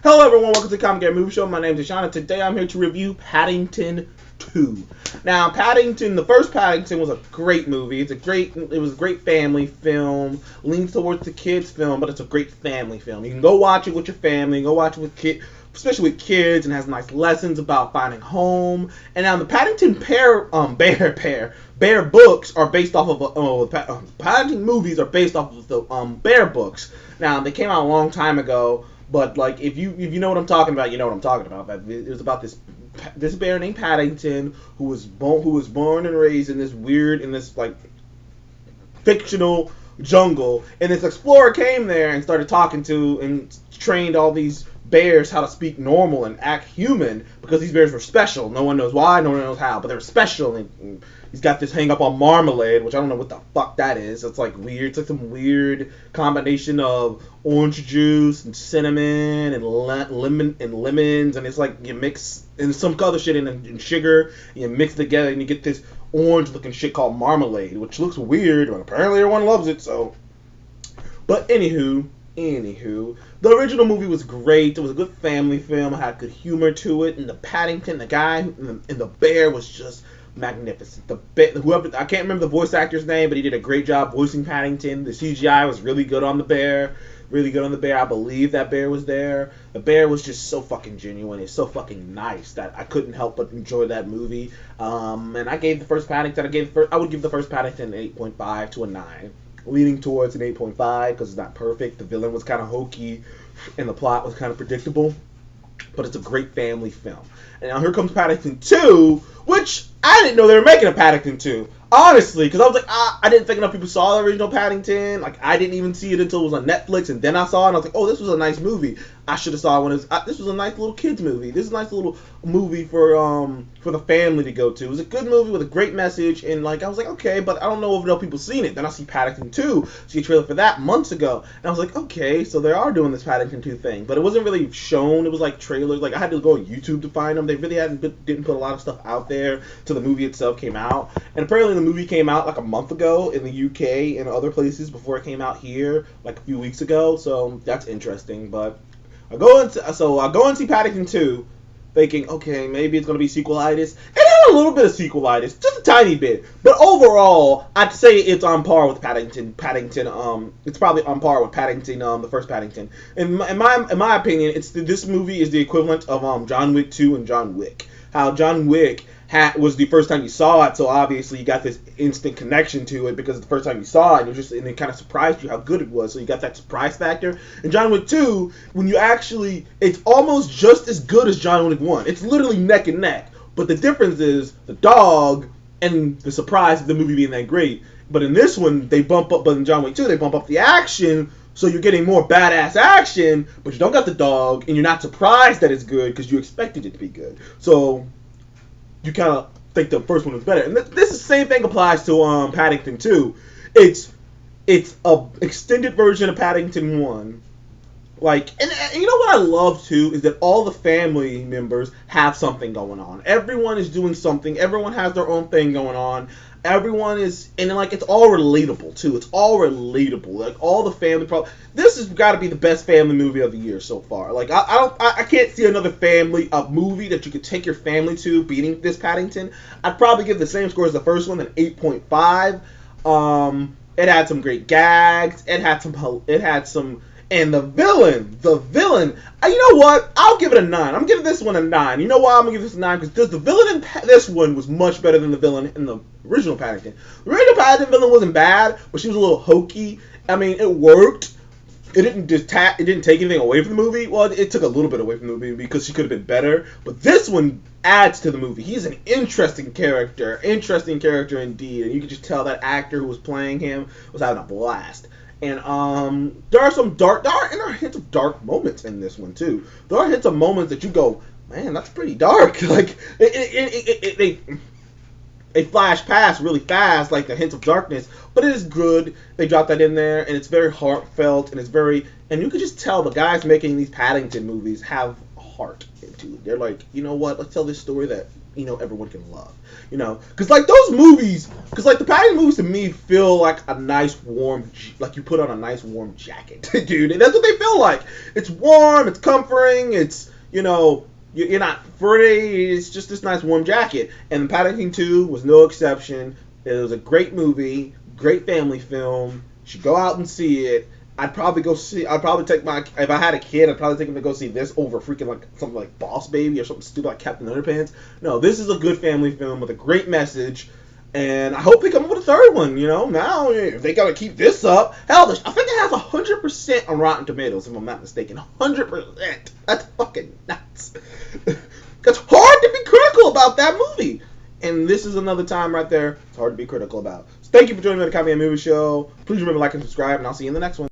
Hello everyone, welcome to the Comic Game Movie Show. My name is Deshaun, and today I'm here to review Paddington 2. Now, Paddington, the first Paddington was a great movie. It was a great family film, leans towards the kids film, but it's a great family film. You can go watch it with your family, go watch it with kids, especially with kids, and has nice lessons about finding home. And now the Paddington Bear books are based off of Paddington movies are based off of the Bear books. Now they came out a long time ago, but like if you know what I'm talking about, you know what I'm talking about. It was about this bear named Paddington who was born and raised in this like fictional jungle, and this explorer came there and started talking to and trained all these bears how to speak normal and act human, because these bears were special. No one knows why, no one knows how, but they were special. And he's got this hang up on marmalade, which I don't know what the fuck that is. It's like weird. It's like some weird combination of orange juice and cinnamon and lemons, and it's like you mix and some other shit in sugar, and you mix it together and you get this orange looking shit called marmalade, which looks weird, but apparently everyone loves it. So, but anywho, the original movie was great. It was a good family film. It had good humor to it, and the Paddington, the guy, and the bear was just magnificent. Whoever, I can't remember the voice actor's name, but he did a great job voicing Paddington. The CGI was really good on the bear. I believe that bear was there. The bear was just so fucking genuine. It's so fucking nice that I couldn't help but enjoy that movie. And I gave the first Paddington, I would give the first Paddington an 8.5 to a 9. Leaning towards an 8.5 because it's not perfect. The villain was kind of hokey, and the plot was kind of predictable. But it's a great family film. And now here comes Paddington 2, which I didn't know they were making a Paddington 2. Honestly, because I was like, I didn't think enough people saw the original Paddington. Like, I didn't even see it until it was on Netflix, and then I saw it, and I was like, oh, this was a nice movie. I should have saw it when this was a nice little kids movie. This is a nice little movie for the family to go to. It was a good movie with a great message, and like I was like, okay, but I don't know if enough people seen it. Then I see Paddington 2, see a trailer for that months ago, and I was like, okay, so they are doing this Paddington 2 thing, but it wasn't really shown. It was like trailers. Like I had to go on YouTube to find them. They really didn't put a lot of stuff out there till the movie itself came out, and apparently the movie came out like a month ago in the UK and other places before it came out here like a few weeks ago. So that's interesting, but. I go and see Paddington 2 thinking, okay, maybe it's going to be sequelitis. It had a little bit of sequelitis, just a tiny bit. But overall, I'd say it's on par with Paddington, it's probably on par with Paddington, the first Paddington. In my opinion, this movie is the equivalent of John Wick 2 and John Wick. How John Wick was the first time you saw it, so obviously you got this instant connection to it because it's the first time you saw it, and it kind of surprised you how good it was, so you got that surprise factor. And John Wick 2, it's almost just as good as John Wick 1. It's literally neck and neck, but the difference is the dog and the surprise of the movie being that great. But in this one, but in John Wick 2, they bump up the action, so you're getting more badass action, but you don't got the dog, and you're not surprised that it's good because you expected it to be good. So you kind of think the first one was better. And this is the same thing applies to Paddington 2. It's a extended version of Paddington 1. Like, and you know what I love too is that all the family members have something going on. Everyone is doing something. Everyone has their own thing going on. Everyone is, and like it's all relatable too. It's all relatable. Like all the family problems. This has got to be the best family movie of the year so far. Like I can't see another movie that you could take your family to beating this Paddington. I'd probably give the same score as the first one, an 8.5. It had some great gags. It had some. And the villain, you know what? I'll give it a 9. I'm giving this one a 9. You know why I'm going to give this a 9? Because the villain in this one was much better than the villain in the original Paddington. The original Paddington villain wasn't bad, but she was a little hokey. I mean, it worked. It didn't take anything away from the movie. Well, it took a little bit away from the movie because she could have been better. But this one adds to the movie. He's an interesting character indeed. And you can just tell that actor who was playing him was having a blast. And there are hints of dark moments in this one too. There are hints of moments that you go, man, that's pretty dark. Like they flash past really fast, like the hints of darkness, but it is good. They drop that in there, and it's very heartfelt, and you can just tell the guys making these Paddington movies have heart into it. They're like, you know what? Let's tell this story that everyone can love. Because like those movies, because like the Paddington movies to me feel like a nice warm, like you put on a nice warm jacket, dude. And that's what they feel like. It's warm, it's comforting, it's you're not free. It's just this nice warm jacket. And Paddington 2 was no exception. It was a great movie, great family film. You should go out and see it. I'd probably take if I had a kid, I'd probably take him to go see this over freaking like something like Boss Baby or something stupid like Captain Underpants. No, this is a good family film with a great message, and I hope they come up with a third one. Now if they gotta keep this up, hell, I think it has 100% on Rotten Tomatoes if I'm not mistaken. 100%. That's fucking nuts. It's hard to be critical about that movie. And this is another time right there it's hard to be critical about. So thank you for joining me on the Copy and Movie Show. Please remember to like and subscribe, and I'll see you in the next one.